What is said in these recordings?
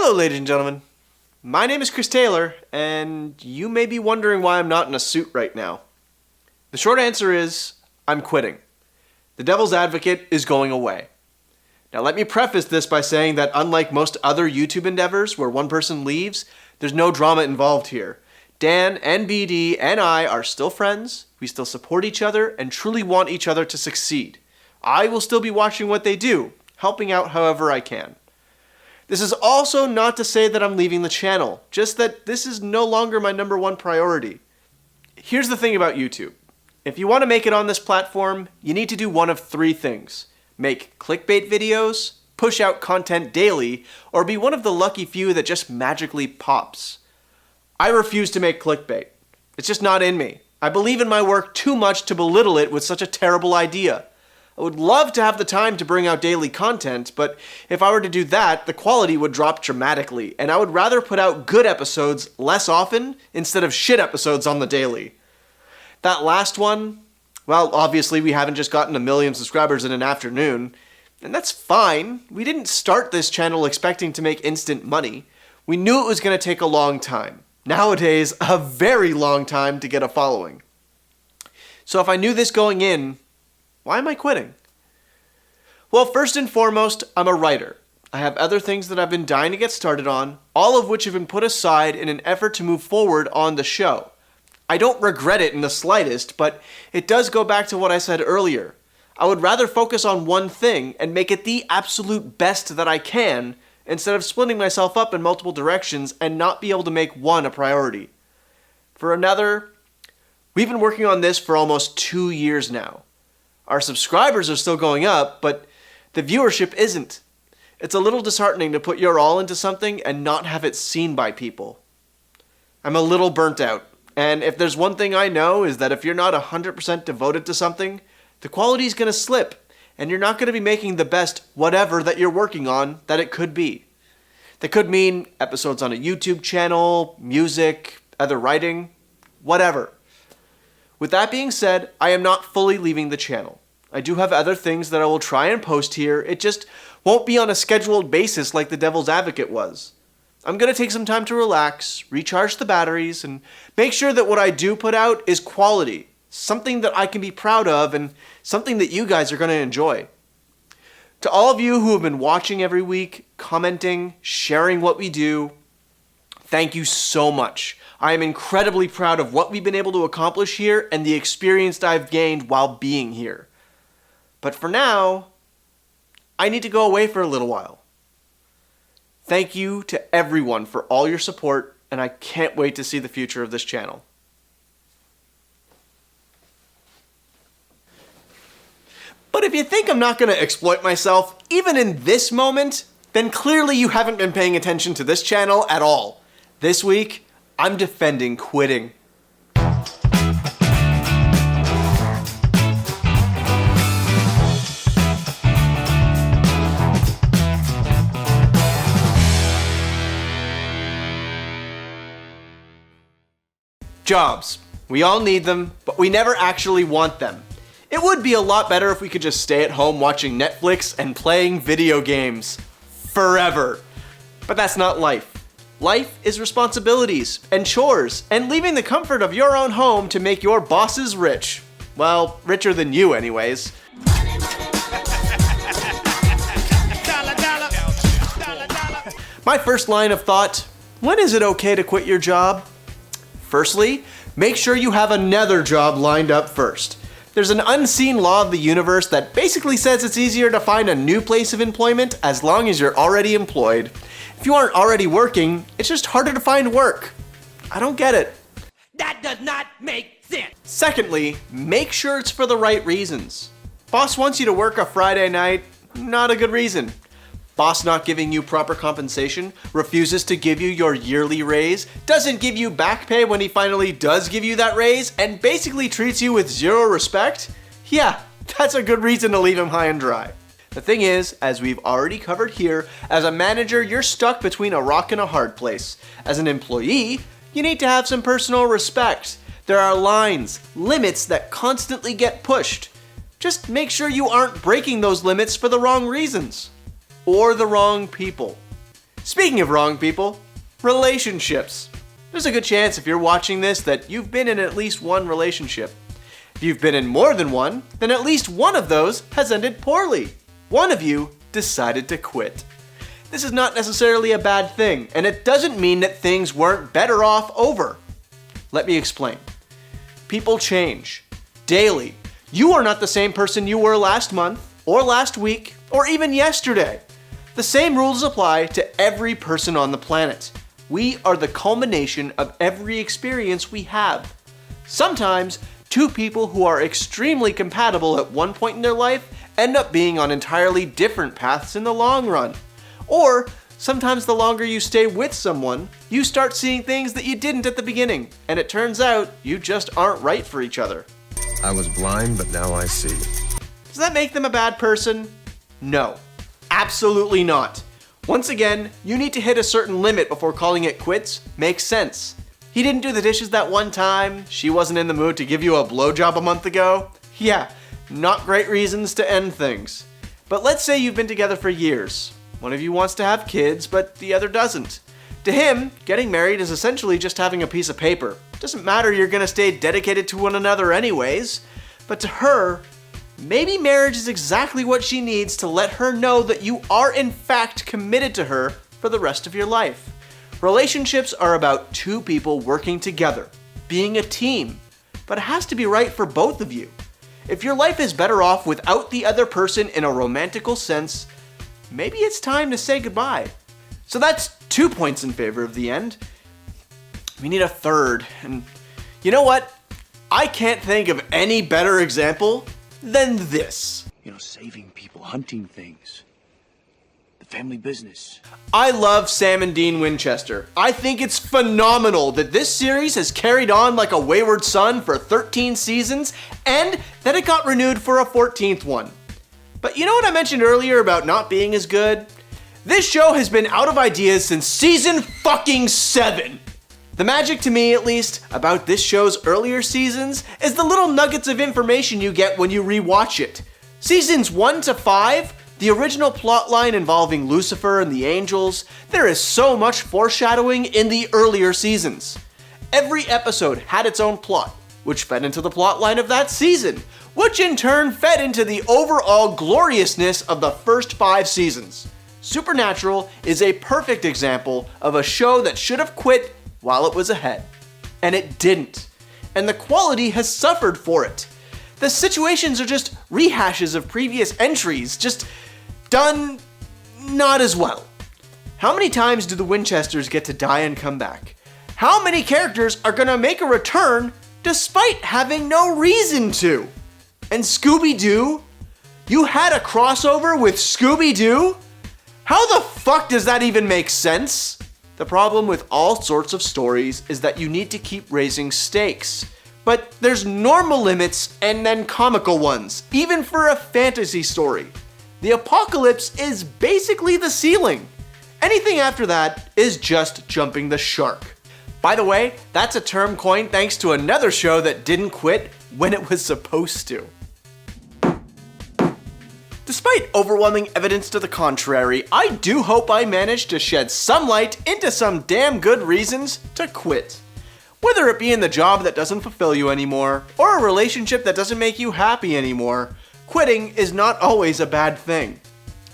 Hello, ladies and gentlemen. My name is Chris Taylor, and you may be wondering why I'm not in a suit right now. The short answer is, I'm quitting. The Devil's Advocate is going away. Now let me preface this by saying that unlike most other YouTube endeavors where one person leaves, there's no drama involved here. Dan and BD and I are still friends, we still support each other, and truly want each other to succeed. I will still be watching what they do, helping out however I can. This is also not to say that I'm leaving the channel, just that this is no longer my number one priority. Here's the thing about YouTube. If you want to make it on this platform, you need to do one of three things. Make clickbait videos, push out content daily, or be one of the lucky few that just magically pops. I refuse to make clickbait. It's just not in me. I believe in my work too much to belittle it with such a terrible idea. I would love to have the time to bring out daily content, but if I were to do that, the quality would drop dramatically, and I would rather put out good episodes less often instead of shit episodes on the daily. That last one, well, obviously we haven't just gotten 1 million subscribers in an afternoon, and that's fine. We didn't start this channel expecting to make instant money. We knew it was going to take a long time. Nowadays, a very long time to get a following. So if I knew this going in, why am I quitting? Well, first and foremost, I'm a writer. I have other things that I've been dying to get started on, all of which have been put aside in an effort to move forward on the show. I don't regret it in the slightest, but it does go back to what I said earlier. I would rather focus on one thing and make it the absolute best that I can, instead of splitting myself up in multiple directions and not be able to make one a priority. For another, we've been working on this for almost 2 years now. Our subscribers are still going up, but the viewership isn't. It's a little disheartening to put your all into something and not have it seen by people. I'm a little burnt out, and if there's one thing I know is that if you're not 100% devoted to something, the quality's going to slip, and you're not going to be making the best whatever that you're working on that it could be. That could mean episodes on a YouTube channel, music, other writing, whatever. With that being said, I am not fully leaving the channel. I do have other things that I will try and post here, it just won't be on a scheduled basis like the Devil's Advocate was. I'm going to take some time to relax, recharge the batteries, and make sure that what I do put out is quality, something that I can be proud of, and something that you guys are going to enjoy. To all of you who have been watching every week, commenting, sharing what we do, thank you so much. I am incredibly proud of what we've been able to accomplish here and the experience I've gained while being here. But for now, I need to go away for a little while. Thank you to everyone for all your support, and I can't wait to see the future of this channel. But if you think I'm not going to exploit myself, even in this moment, then clearly you haven't been paying attention to this channel at all. This week, I'm defending quitting. Jobs. We all need them, but we never actually want them. It would be a lot better if we could just stay at home watching Netflix and playing video games forever. But that's not life. Life is responsibilities and chores and leaving the comfort of your own home to make your bosses rich. Well, richer than you anyways. My first line of thought, when is it okay to quit your job? Firstly, make sure you have another job lined up first. There's an unseen law of the universe that basically says it's easier to find a new place of employment as long as you're already employed. If you aren't already working, it's just harder to find work. I don't get it. That does not make sense. Secondly, make sure it's for the right reasons. Boss wants you to work a Friday night, not a good reason. Boss not giving you proper compensation, refuses to give you your yearly raise, doesn't give you back pay when he finally does give you that raise, and basically treats you with zero respect? Yeah, that's a good reason to leave him high and dry. The thing is, as we've already covered here, as a manager, you're stuck between a rock and a hard place. As an employee, you need to have some personal respect. There are lines, limits that constantly get pushed. Just make sure you aren't breaking those limits for the wrong reasons. Or the wrong people. Speaking of wrong people, relationships. There's a good chance if you're watching this that you've been in at least one relationship. If you've been in more than one, then at least one of those has ended poorly. One of you decided to quit. This is not necessarily a bad thing, and it doesn't mean that things weren't better off over. Let me explain. People change. Daily. You are not the same person you were last month, or last week, or even yesterday. The same rules apply to every person on the planet. We are the culmination of every experience we have. Sometimes, two people who are extremely compatible at one point in their life end up being on entirely different paths in the long run. Or, sometimes the longer you stay with someone, you start seeing things that you didn't at the beginning, and it turns out you just aren't right for each other. I was blind, but now I see. Does that make them a bad person? No, absolutely not. Once again, you need to hit a certain limit before calling it quits makes sense. He didn't do the dishes that one time, she wasn't in the mood to give you a blowjob a month ago. Yeah, not great reasons to end things. But let's say you've been together for years. One of you wants to have kids, but the other doesn't. To him, getting married is essentially just having a piece of paper. It doesn't matter, you're gonna stay dedicated to one another anyways. But to her, maybe marriage is exactly what she needs to let her know that you are in fact committed to her for the rest of your life. Relationships are about two people working together, being a team, but it has to be right for both of you. If your life is better off without the other person in a romantical sense, maybe it's time to say goodbye. So that's 2 points in favor of the end. We need a third, and you know what? I can't think of any better example than this. You know, saving people, hunting things. The family business. I love Sam and Dean Winchester. I think it's phenomenal that this series has carried on like a wayward son for 13 seasons, and that it got renewed for a 14th one. But you know what I mentioned earlier about not being as good? This show has been out of ideas since season fucking 7. The magic, to me at least, about this show's earlier seasons is the little nuggets of information you get when you rewatch it. Seasons 1 to 5, the original plotline involving Lucifer and the angels, there is so much foreshadowing in the earlier seasons. Every episode had its own plot, which fed into the plotline of that season, which in turn fed into the overall gloriousness of the first 5 seasons. Supernatural is a perfect example of a show that should have quit while it was ahead. And it didn't. And the quality has suffered for it. The situations are just rehashes of previous entries, just done not as well. How many times do the Winchesters get to die and come back? How many characters are gonna make a return despite having no reason to? And Scooby-Doo? You had a crossover with Scooby-Doo? How the fuck does that even make sense? The problem with all sorts of stories is that you need to keep raising stakes. But there's normal limits and then comical ones, even for a fantasy story. The apocalypse is basically the ceiling. Anything after that is just jumping the shark. By the way, that's a term coined thanks to another show that didn't quit when it was supposed to. Despite overwhelming evidence to the contrary, I do hope I managed to shed some light into some damn good reasons to quit. Whether it be in the job that doesn't fulfill you anymore, or a relationship that doesn't make you happy anymore, quitting is not always a bad thing.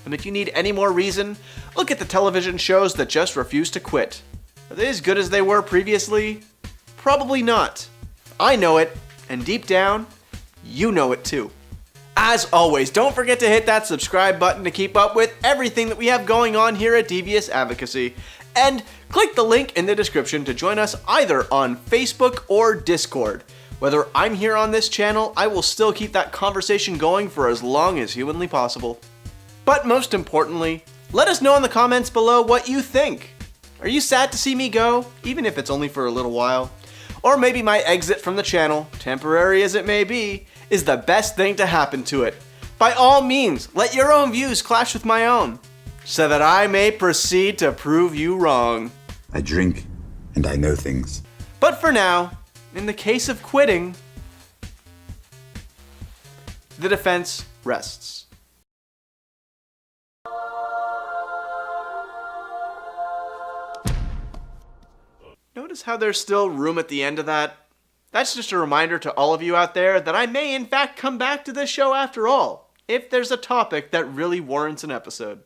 And if you need any more reason, look at the television shows that just refuse to quit. Are they as good as they were previously? Probably not. I know it, and deep down, you know it too. As always, don't forget to hit that subscribe button to keep up with everything that we have going on here at Devious Advocacy. And click the link in the description to join us either on Facebook or Discord. Whether I'm here on this channel, I will still keep that conversation going for as long as humanly possible. But most importantly, let us know in the comments below what you think. Are you sad to see me go, even if it's only for a little while? Or maybe my exit from the channel, temporary as it may be, is the best thing to happen to it. By all means, let your own views clash with my own, so that I may proceed to prove you wrong. I drink, and I know things. But for now, in the case of quitting, the defense rests. Notice how there's still room at the end of that? That's just a reminder to all of you out there that I may in fact come back to this show after all, if there's a topic that really warrants an episode.